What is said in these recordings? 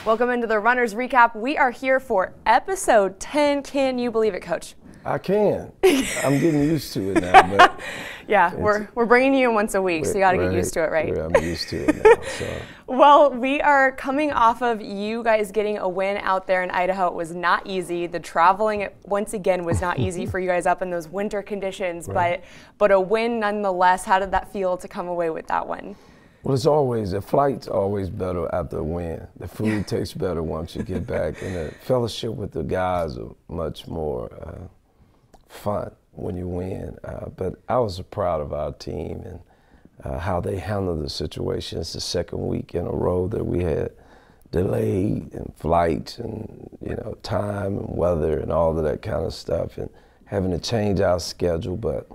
Welcome into the Runners Recap. We are here for episode 10. Can you believe it, Coach? I can. I'm getting used to it now. But yeah, we're bringing you in once a week, so you got to get used to it, right? I'm used to it now. So. Well, we are coming off of you guys getting a win out there in Idaho. It was not easy. The traveling, once again, was not easy for you guys up in those winter conditions, but a win nonetheless. How did that feel to come away with that win? Well, it's always, the flight's always better after a win. The food tastes better once you get back, and the fellowship with the guys are much more fun when you win. But I was proud of our team and how they handled the situation. It's the second week in a row that we had delayed and flights and time and weather and all of that kind of stuff, and having to change our schedule. But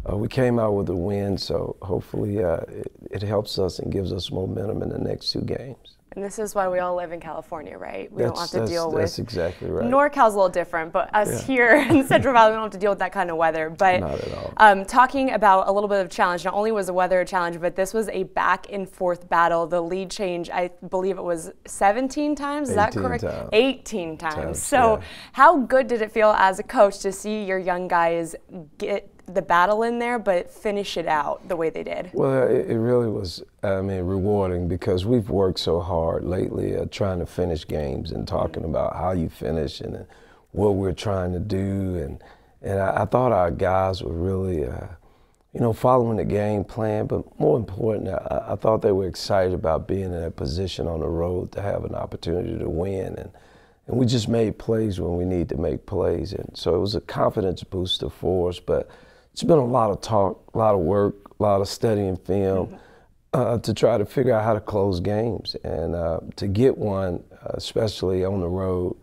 we came out with a win, so hopefully it helps us and gives us momentum in the next two games. And this is why we all live in California, right? We don't have to deal with. That's exactly right. NorCal's a little different, but us here in Central Valley, we don't have to deal with that kind of weather. But not at all. Talking about a little bit of challenge, not only was the weather a challenge, but this was a back and forth battle. The lead change, I believe it was 17 times. Is that correct? 18 times. So how good did it feel as a coach to see your young guys get the battle in there, but finish it out the way they did? Well, it really was, rewarding, because we've worked so hard lately trying to finish games and talking about how you finish and what we're trying to do. And I thought our guys were really, following the game plan, but more important, I thought they were excited about being in a position on the road to have an opportunity to win. And we just made plays when we need to make plays. And so it was a confidence booster for us, but it's been a lot of talk, a lot of work, a lot of studying film to try to figure out how to close games. And to get one, especially on the road,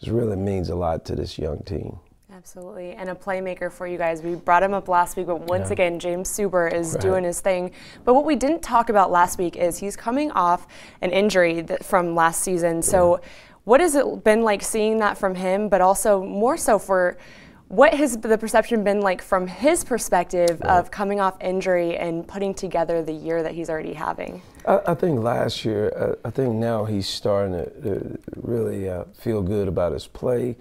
really means a lot to this young team. Absolutely, and a playmaker for you guys. We brought him up last week, but once again, James Suber is doing his thing. But what we didn't talk about last week is he's coming off an injury from last season. So what has it been like seeing that from him, but also more so for what has the perception been like from his perspective of coming off injury and putting together the year that he's already having? I think last year, I think now he's starting to really feel good about his play.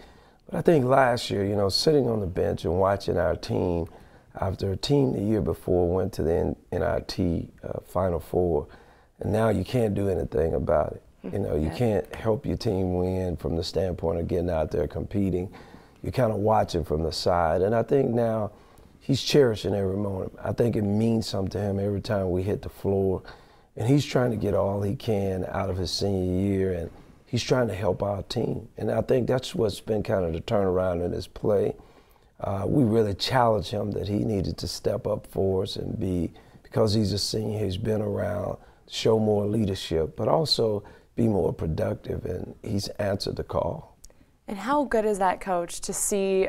But I think last year, sitting on the bench and watching our team, after a team the year before went to the NIT Final Four, and now you can't do anything about it. You can't help your team win from the standpoint of getting out there competing. You're kind of watching from the side. And I think now he's cherishing every moment. I think it means something to him every time we hit the floor. And he's trying to get all he can out of his senior year, and he's trying to help our team. And I think that's what's been kind of the turnaround in his play. We really challenged him that he needed to step up for us and because he's a senior, he's been around, show more leadership, but also be more productive, and he's answered the call. And how good is that, Coach, to see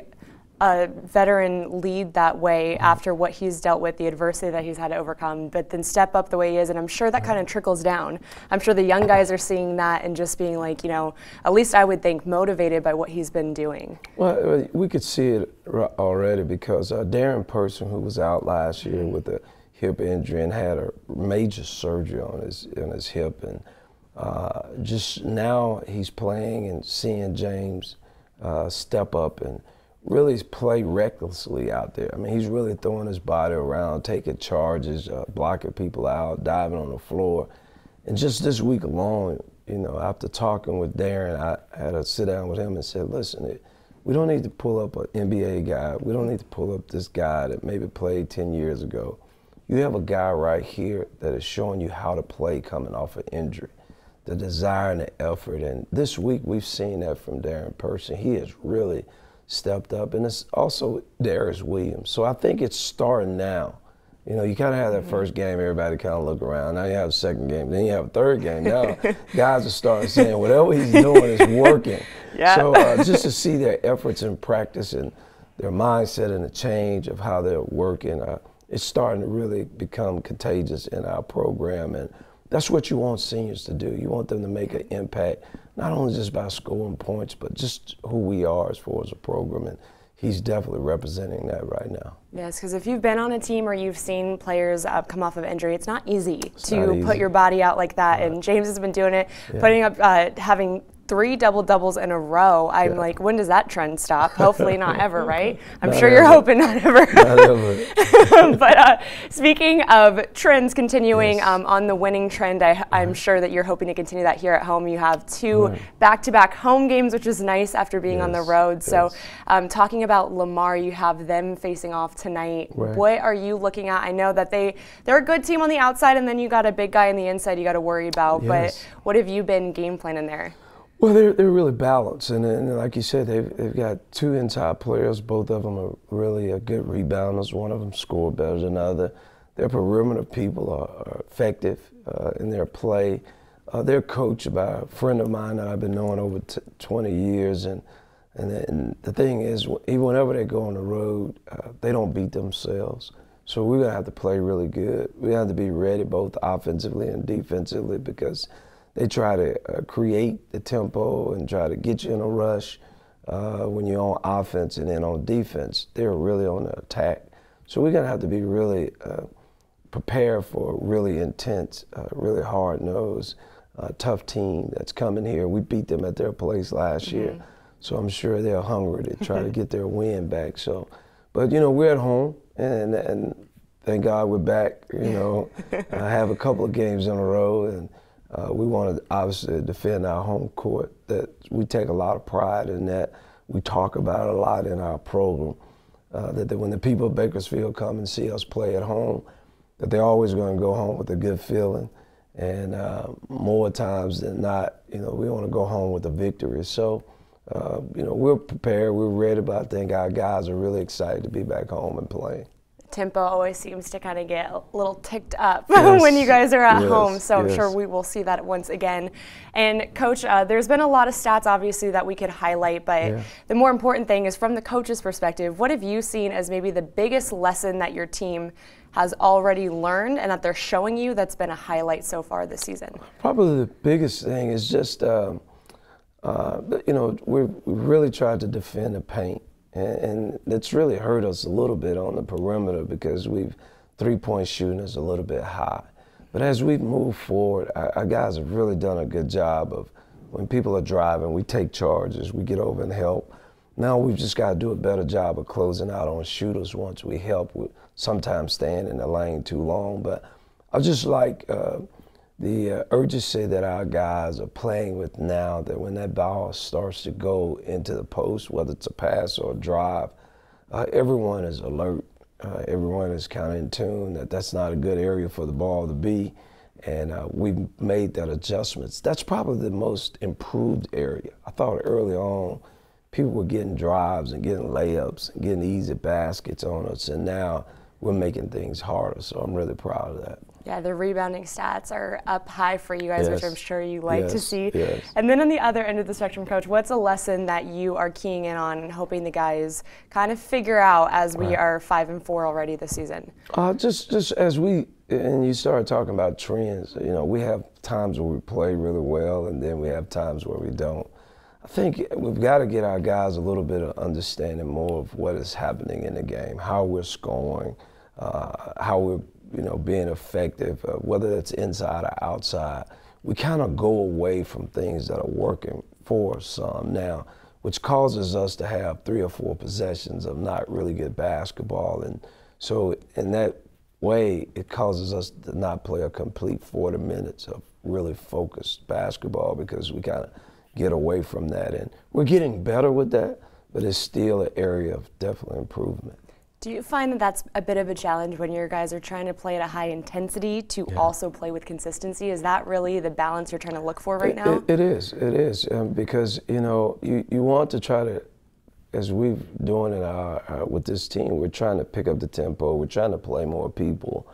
a veteran lead that way after what he's dealt with, the adversity that he's had to overcome, but then step up the way he is? And I'm sure that kind of trickles down. I'm sure the young guys are seeing that and just being like, at least I would think motivated by what he's been doing. Well, we could see it already because Darren Person, who was out last year with a hip injury and had a major surgery on his hip, and just now he's playing and seeing James step up and really play recklessly out there. I mean, he's really throwing his body around, taking charges, blocking people out, diving on the floor. And just this week alone, after talking with Darren, I had to sit down with him and said, listen, we don't need to pull up an NBA guy. We don't need to pull up this guy that maybe played 10 years ago. You have a guy right here that is showing you how to play coming off an injury, the desire and the effort. And this week we've seen that from Darren Person. He has really stepped up, and it's also Darius Williams. So I think it's starting now. You kind of have that first game, everybody kind of look around. Now you have a second game, then you have a third game. Now guys are starting saying whatever he's doing is working. So just to see their efforts in practice and their mindset and the change of how they're working, it's starting to really become contagious in our program. And that's what you want seniors to do. You want them to make an impact, not only just by scoring points, but just who we are as far as a program, and he's definitely representing that right now. Yes, because if you've been on a team or you've seen players come off of injury, it's not easy to put your body out like that. Right. And James has been doing it, putting up, having 3 double-doubles in a row. I'm like, when does that trend stop? Hopefully not ever, right? I'm sure you're hoping not ever. Not ever. But speaking of trends continuing on the winning trend, I'm sure that you're hoping to continue that here at home. You have 2 back-to-back home games, which is nice after being on the road. So talking about Lamar, you have them facing off tonight. Right. What are you looking at? I know that they're a good team on the outside, and then you got a big guy on the inside you got to worry about. But what have you been game planning there? Well, they're really balanced, and like you said, they've got 2 inside players. Both of them are really good rebounders. One of them scored better than the other. Their perimeter people are effective in their play. They're coached by a friend of mine that I've been knowing over 20 years, and the thing is, even whenever they go on the road, they don't beat themselves. So we're gonna have to play really good. We have to be ready both offensively and defensively, because they try to create the tempo and try to get you in a rush when you're on offense, and then on defense, they're really on the attack. So we're gonna have to be really prepared for a really intense, really hard-nosed, tough team that's coming here. We beat them at their place last year, so I'm sure they're hungry to try to get their win back. So, but you know, we're at home, and thank God we're back. You know, I have a couple of games in a row, and we want to obviously defend our home court. That we take a lot of pride in that. We talk about it a lot in our program. That when the people of Bakersfield come and see us play at home, that they're always going to go home with a good feeling. And more times than not, you know, we want to go home with a victory. So, you know, we're prepared, we're ready, but I think our guys are really excited to be back home and playing. Tempo always seems to kind of get a little ticked up when you guys are at home, so I'm sure we will see that once again. And Coach, there's been a lot of stats obviously that we could highlight, but the more important thing is from the coach's perspective, what have you seen as maybe the biggest lesson that your team has already learned and that they're showing you that's been a highlight so far this season? Probably the biggest thing is just, you know, we've really tried to defend the paint. And it's really hurt us a little bit on the perimeter because three-point shooting is a little bit high. But as we've moved forward, our guys have really done a good job of, when people are driving, we take charges, we get over and help. Now we've just got to do a better job of closing out on shooters once we help, with sometimes staying in the lane too long. But I just like the urgency that our guys are playing with now, that when that ball starts to go into the post, whether it's a pass or a drive, everyone is alert. Everyone is kind of in tune that that's not a good area for the ball to be. And we've made that adjustments. That's probably the most improved area. I thought early on people were getting drives and getting layups and getting easy baskets on us, and now we're making things harder. So I'm really proud of that. Yeah, the rebounding stats are up high for you guys, which I'm sure you like to see. And then on the other end of the spectrum, Coach, what's a lesson that you are keying in on and hoping the guys kind of figure out as we are 5-4 already this season? Just as and you started talking about trends, you know, we have times where we play really well, and then we have times where we don't. I think we've got to get our guys a little bit of understanding more of what is happening in the game, how we're scoring, how we're being effective, whether it's inside or outside. We kind of go away from things that are working for some now, which causes us to have 3 or 4 possessions of not really good basketball. And so in that way, it causes us to not play a complete 40 minutes of really focused basketball, because we kind of get away from that. And we're getting better with that, but it's still an area of definitely improvement. Do you find that that's a bit of a challenge when your guys are trying to play at a high intensity to also play with consistency? Is that really the balance you're trying to look for right now? It is, because you want to try to, as we've doing it with this team, we're trying to pick up the tempo, we're trying to play more people,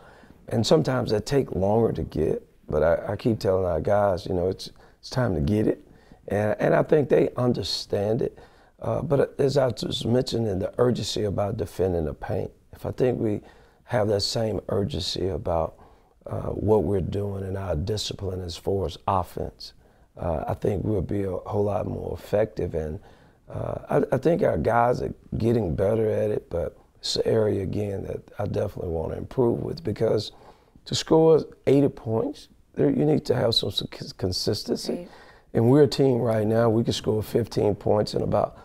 and sometimes that take longer to get. But I keep telling our guys, it's time to get it, and I think they understand it. But as I was mentioning, the urgency about defending the paint, if I think we have that same urgency about what we're doing and our discipline as far as offense, I think we'll be a whole lot more effective. And I think our guys are getting better at it, but it's an area, again, that I definitely want to improve with, because to score 80 points, you need to have some consistency. Right. And we're a team right now, we can score 15 points in about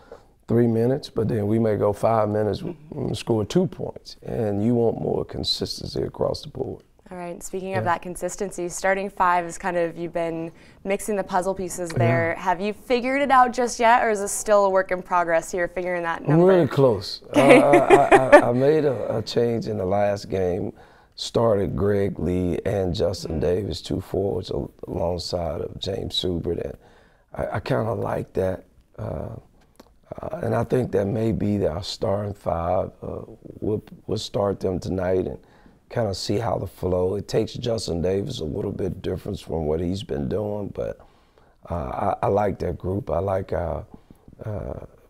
3 minutes, but then we may go 5 minutes and score 2 points. And you want more consistency across the board. All right, speaking of that consistency, starting five is kind of, you've been mixing the puzzle pieces there. Have you figured it out just yet, or is this still a work in progress here, figuring that number? I'm really close. I made a change in the last game, started Greg Lee and Justin Davis, 2 forwards alongside of James Subert, and I kind of like that. And I think that may be our starting five. We'll start them tonight and kind of see how the flow. It takes Justin Davis a little bit different from what he's been doing, but I like that group. I like our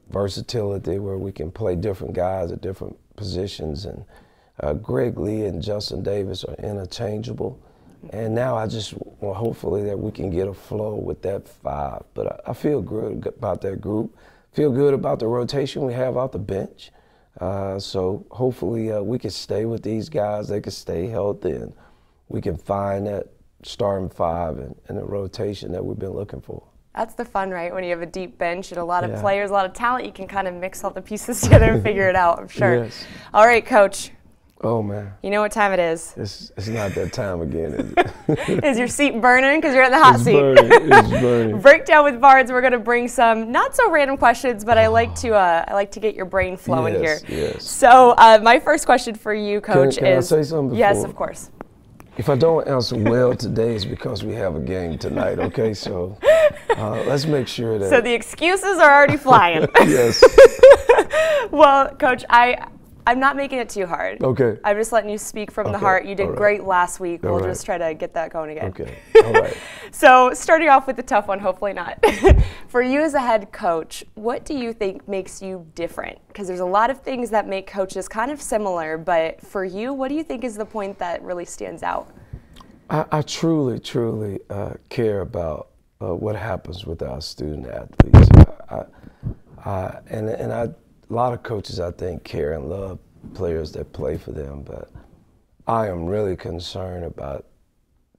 versatility where we can play different guys at different positions. And Greg Lee and Justin Davis are interchangeable. And now I just want, hopefully, that we can get a flow with that five. But I feel good about that group. Feel good about the rotation we have off the bench. So hopefully we can stay with these guys, they can stay healthy, and we can find that starting five and the rotation that we've been looking for. That's the fun, right? When you have a deep bench and a lot of players, a lot of talent, you can kind of mix all the pieces together and figure it out, I'm sure. Yes. All right, Coach. Oh, man. You know what time it is. It's not that time again, is it? Is your seat burning? Because you're in the hot seat. It's burning. Breakdown with Bards. We're going to bring some not so random questions, but I like to get your brain flowing here. Yes. So my first question for you, Coach, can is. I say something before? Yes, of course. If I don't answer well today, it's because we have a game tonight. Okay, so let's make sure that. So the excuses are already flying. Yes. Well, Coach, I'm not making it too hard. Okay. I'm just letting you speak from the heart. You did great last week. We'll just try to get that going again. Okay. All right. So starting off with the tough one, hopefully not. For you as a head coach, what do you think makes you different? Because there's a lot of things that make coaches kind of similar, but for you, what do you think is the point that really stands out? I truly, truly care about what happens with our student athletes. A lot of coaches, I think, care and love players that play for them, but I am really concerned about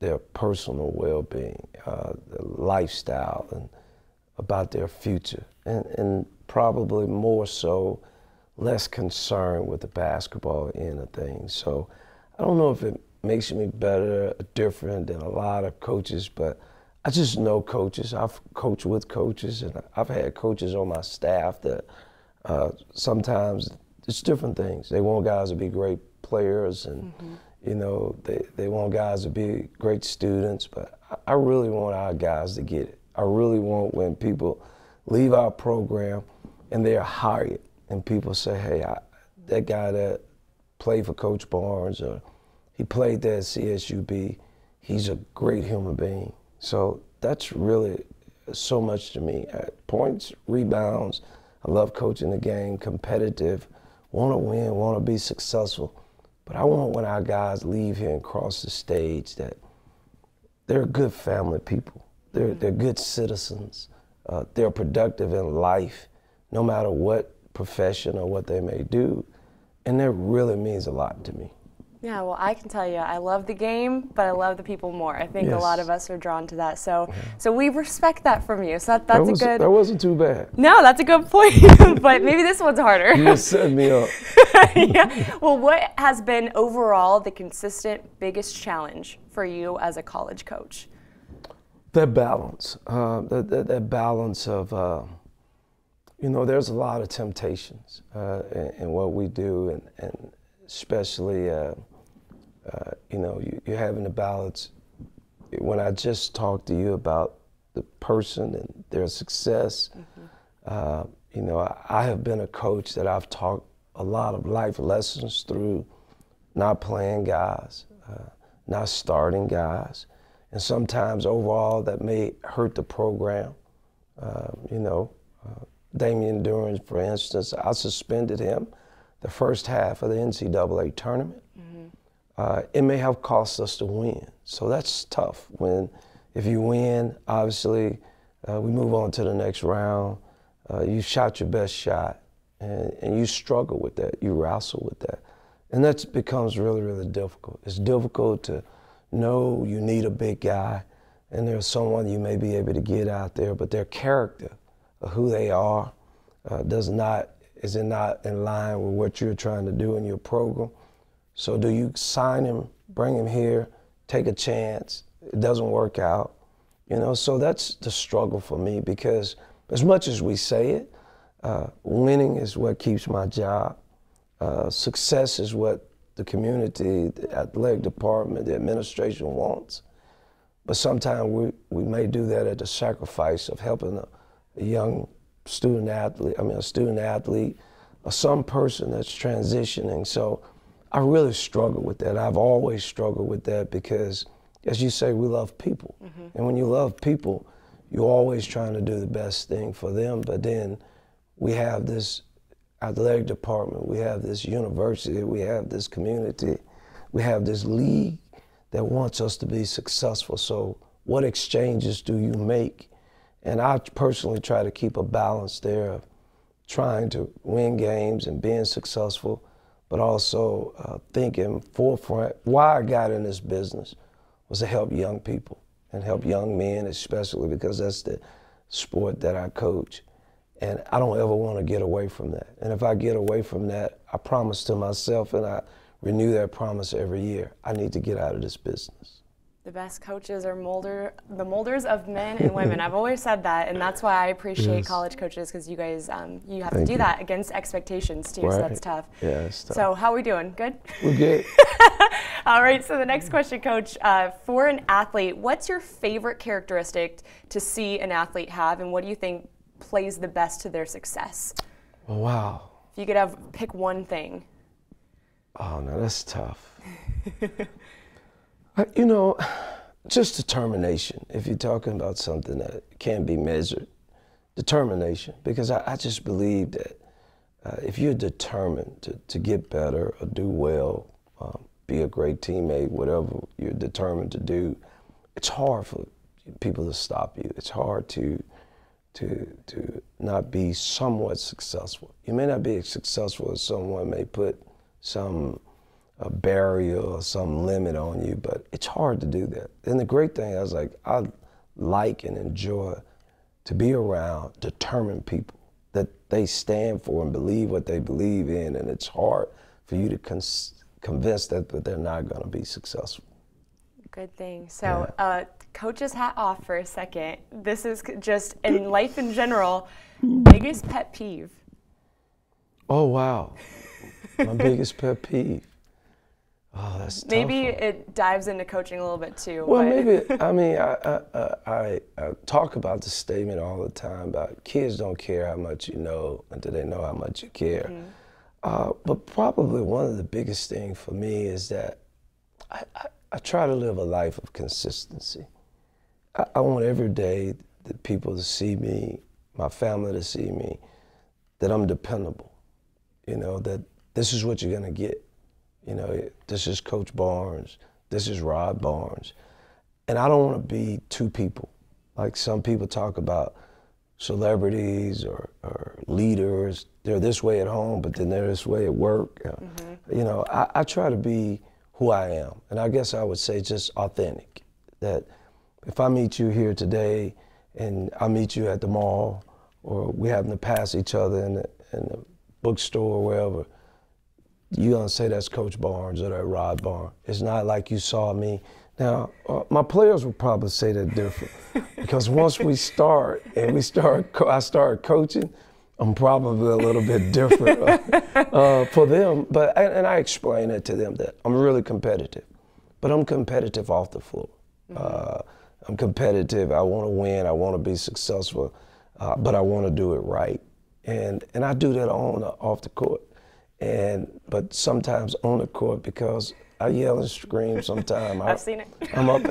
their personal well-being, their lifestyle, and about their future, and probably more so, less concerned with the basketball end of things. So I don't know if it makes me better, different than a lot of coaches, but I just know coaches. I've coached with coaches, and I've had coaches on my staff that sometimes it's different things. They want guys to be great players, and you know, they want guys to be great students, but I really want our guys to get it. I really want when people leave our program and they're hired and people say, hey, that guy that played for Coach Barnes, or he played there at CSUB, he's a great human being. So that's really so much to me. Points, rebounds, I love coaching the game, competitive, want to win, want to be successful. But I want when our guys leave here and cross the stage that they're good family people. They're good citizens. They're productive in life, no matter what profession or what they may do. And that really means a lot to me. Yeah, well, I can tell you, I love the game, but I love the people more. I think a lot of us are drawn to that. So we respect that from you. So that's a good. That wasn't too bad. No, that's a good point. But maybe this one's harder. You just set me up. Yeah. Well, what has been overall the consistent biggest challenge for you as a college coach? That balance. That balance of, you know, there's a lot of temptations in what we do, and especially, you know, you're having to balance. When I just talked to you about the person and their success, you know, I have been a coach that I've taught a lot of life lessons through not playing guys, not starting guys, and sometimes overall that may hurt the program. You know, Damian Durham, for instance, I suspended him the first half of the NCAA tournament. It may have cost us to win. So that's tough. If you win, obviously, we move on to the next round. you shot your best shot, and you struggle with that, you wrestle with that. And that becomes really, really difficult. It's difficult to know you need a big guy, and there's someone you may be able to get out there, but their character of who they are is not in line with what you're trying to do in your program. So do you sign him, bring him here, take a chance? It doesn't work out, you know. So that's the struggle for me, because as much as we say it, winning is what keeps my job. Success is what the community, the athletic department, the administration wants. But sometimes we may do that at the sacrifice of helping a young student athlete, or some person that's transitioning. So I really struggle with that. I've always struggled with that because, as you say, we love people. Mm-hmm. And when you love people, you're always trying to do the best thing for them. But then we have this athletic department, we have this university, we have this community, we have this league that wants us to be successful. So what exchanges do you make? And I personally try to keep a balance there of trying to win games and being successful, but also thinking forefront. Why I got in this business was to help young people and help young men, especially because that's the sport that I coach. And I don't ever want to get away from that. And if I get away from that, I promise to myself, and I renew that promise every year, I need to get out of this business. The best coaches are the molders of men and women. I've always said that, and that's why I appreciate college coaches, because you guys, you have to do that against expectations too, so that's tough. Yeah, it's tough. So how are we doing? Good? We're good. All right, so the next question, Coach. For an athlete, what's your favorite characteristic to see an athlete have, and what do you think plays the best to their success? Wow. If you could pick one thing. Oh, no, that's tough. You know, just determination. If you're talking about something that can't be measured, determination. Because I just believe that if you're determined to get better or do well, be a great teammate, whatever you're determined to do, it's hard for people to stop you. It's hard to not be somewhat successful. You may not be as successful as someone may put some a barrier or some limit on you, but it's hard to do that. And the great thing is, I like and enjoy to be around determined people that they stand for and believe what they believe in, and it's hard for you to convince that they're not going to be successful. Good thing. So, coach's hat off for a second. This is just in life in general, biggest pet peeve. Oh, wow. My biggest pet peeve. Oh, that's tough. Maybe it dives into coaching a little bit too. Well, maybe, I mean, I talk about the statement all the time about kids don't care how much you know until they know how much you care. Mm-hmm. But probably one of the biggest things for me is that I try to live a life of consistency. I want every day the people to see me, my family to see me, that I'm dependable. You know, that this is what you're going to get. You know, this is Coach Barnes, this is Rod Barnes. And I don't want to be two people. Like some people talk about celebrities or leaders. They're this way at home, but then they're this way at work. Mm-hmm. You know, I try to be who I am. And I guess I would say just authentic. That if I meet you here today and I meet you at the mall, or we happen to pass each other in the bookstore or wherever, you're going to say that's Coach Barnes or that Rod Barnes. It's not like you saw me. Now, my players will probably say that different. Because once we start and I start coaching, I'm probably a little bit different for them. And I explain it to them that I'm really competitive. But I'm competitive off the floor. Mm-hmm. I'm competitive. I want to win. I want to be successful. But I want to do it right. And I do that off the court. But sometimes on the court, because I yell and scream sometimes. I've seen it. I'm up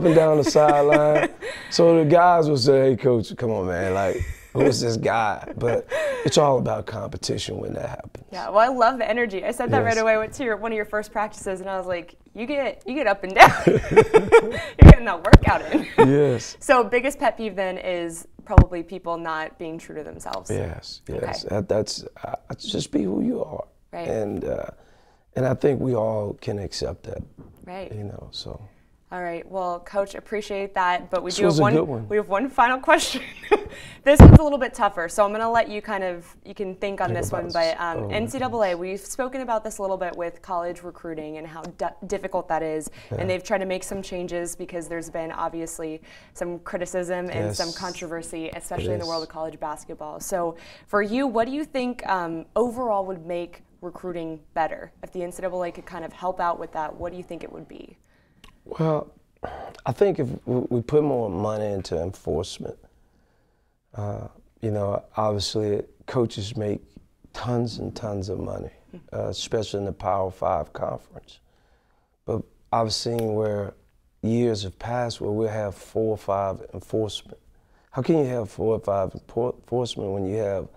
and down the sideline. So the guys will say, "Hey, Coach, come on, man. Like, who's this guy? But it's all about competition when that happens. Yeah, well, I love the energy. I said that right Yes. away. I went to one of your first practices, and I was like, you get up and down. You're getting that workout in. Yes. So biggest pet peeve then is probably people not being true to themselves. Yes, yes. Okay. That's just be who you are. Right. And I think we all can accept that. Right. You know, so. All right. Well, Coach, appreciate that. But we This do was have a one. good one. We have one final question. This one's a little bit tougher, so I'm going to let you you can think on this one. But NCAA, we've spoken about this a little bit with college recruiting and how difficult that is, and they've tried to make some changes because there's been obviously some criticism and some controversy, especially in the world of college basketball. So, for you, what do you think overall would make recruiting better? If the NCAA could kind of help out with that, what do you think it would be? Well, I think if we put more money into enforcement, you know, obviously coaches make tons and tons of money, especially in the Power 5 conference. But I've seen where years have passed where we have 4 or 5 enforcement. How can you have 4 or 5 enforcement when you have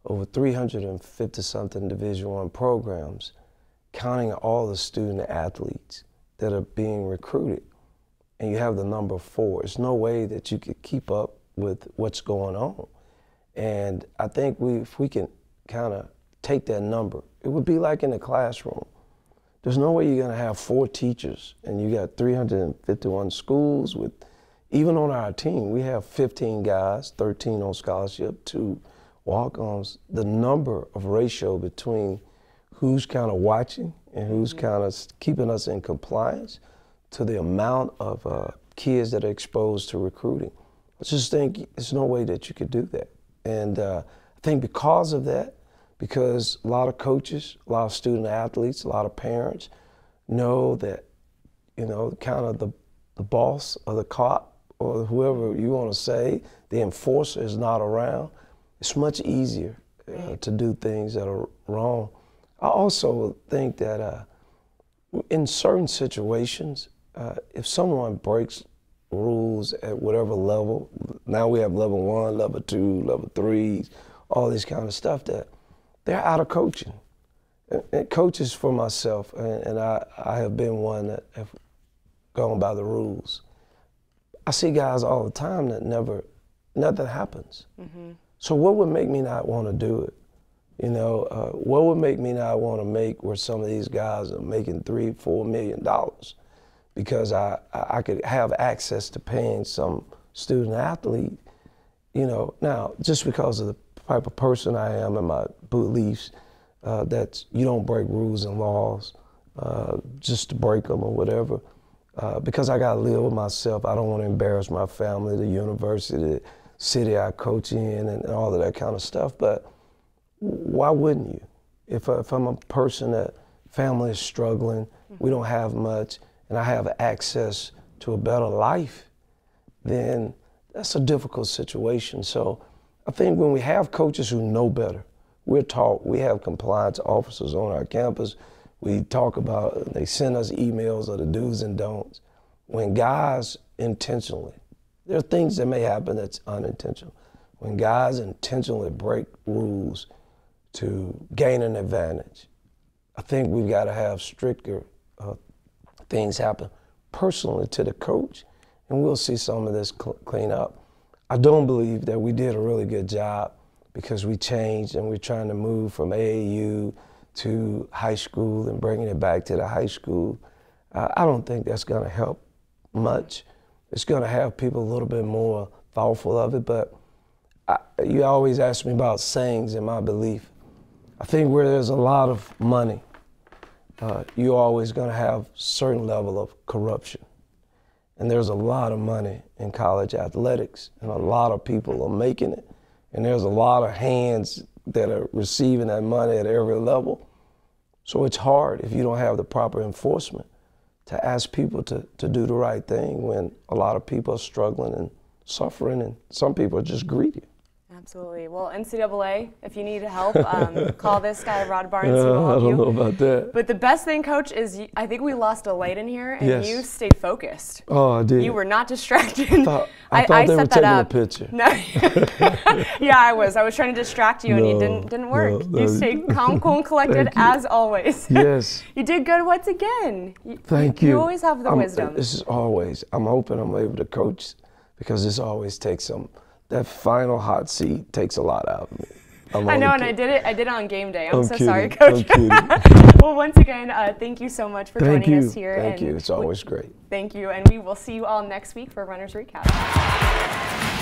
over 350-something Division I programs, counting all the student athletes that are being recruited, and you have the number 4? There's no way that you could keep up with what's going on. And I think if we can kind of take that number, it would be like in the classroom. There's no way you're going to have 4 teachers and you got 351 schools with, even on our team, we have 15 guys, 13 on scholarship, 2 walk-ons. The number of ratio between who's kind of watching and who's kind of keeping us in compliance to the amount of kids that are exposed to recruiting. I just think there's no way that you could do that. And I think because of that, because a lot of coaches, a lot of student athletes, a lot of parents know that, you know, kind of the boss or the cop or whoever you want to say, the enforcer is not around, it's much easier to do things that are wrong. I also think that in certain situations, if someone breaks rules at whatever level, now we have level 1, level 2, level 3, all this kind of stuff, that they're out of coaching. And coaches for myself, and I have been one that have gone by the rules. I see guys all the time that nothing happens. So what would make me not want to do it? You know, what would make me not want to make where some of these guys are making $3-4 million? Because I could have access to paying some student athlete, you know. Now, just because of the type of person I am and my beliefs, that you don't break rules and laws just to break them or whatever. Because I got to live with myself. I don't want to embarrass my family, the university, the city I coach in, and all of that kind of stuff. But why wouldn't you? If I'm a person that family is struggling, we don't have much, and I have access to a better life, then that's a difficult situation. So I think when we have coaches who know better, we're taught, we have compliance officers on our campus, we talk about, they send us emails of the do's and don'ts. When guys intentionally, there are things that may happen that's unintentional. When guys intentionally break rules to gain an advantage, I think we've got to have stricter things happen personally to the coach, and we'll see some of this clean up. I don't believe that we did a really good job because we changed and we're trying to move from AAU to high school and bringing it back to the high school. I don't think that's going to help much. It's going to have people a little bit more thoughtful of it, but you always ask me about sayings and my belief. I think where there's a lot of money, you're always going to have certain level of corruption. And there's a lot of money in college athletics, and a lot of people are making it. And there's a lot of hands that are receiving that money at every level. So it's hard if you don't have the proper enforcement to ask people to do the right thing when a lot of people are struggling and suffering, and some people are just greedy. Absolutely. Well, NCAA, if you need help, call this guy, Rod Barnes. He will help I you. don't know about that. But the best thing, Coach, is I think we lost a light in here, and Yes. you stayed focused. Oh, I did. You were not distracted. I thought they were set that taking a up. picture. No. Yeah, I was. I was trying to distract you, and you didn't work. no. You stayed calm, cool, and collected as always. Yes. You did good once again. Thank you. You always have the wisdom. This is always. I'm hoping I'm able to coach, because this always takes that final hot seat takes a lot out of me. I know, and I did it on game day. I'm so kidding. sorry, Coach. I'm kidding. Well, once again, thank you so much for joining us here. Thank you. It's always great. Thank you, and we will see you all next week for Runners Recap.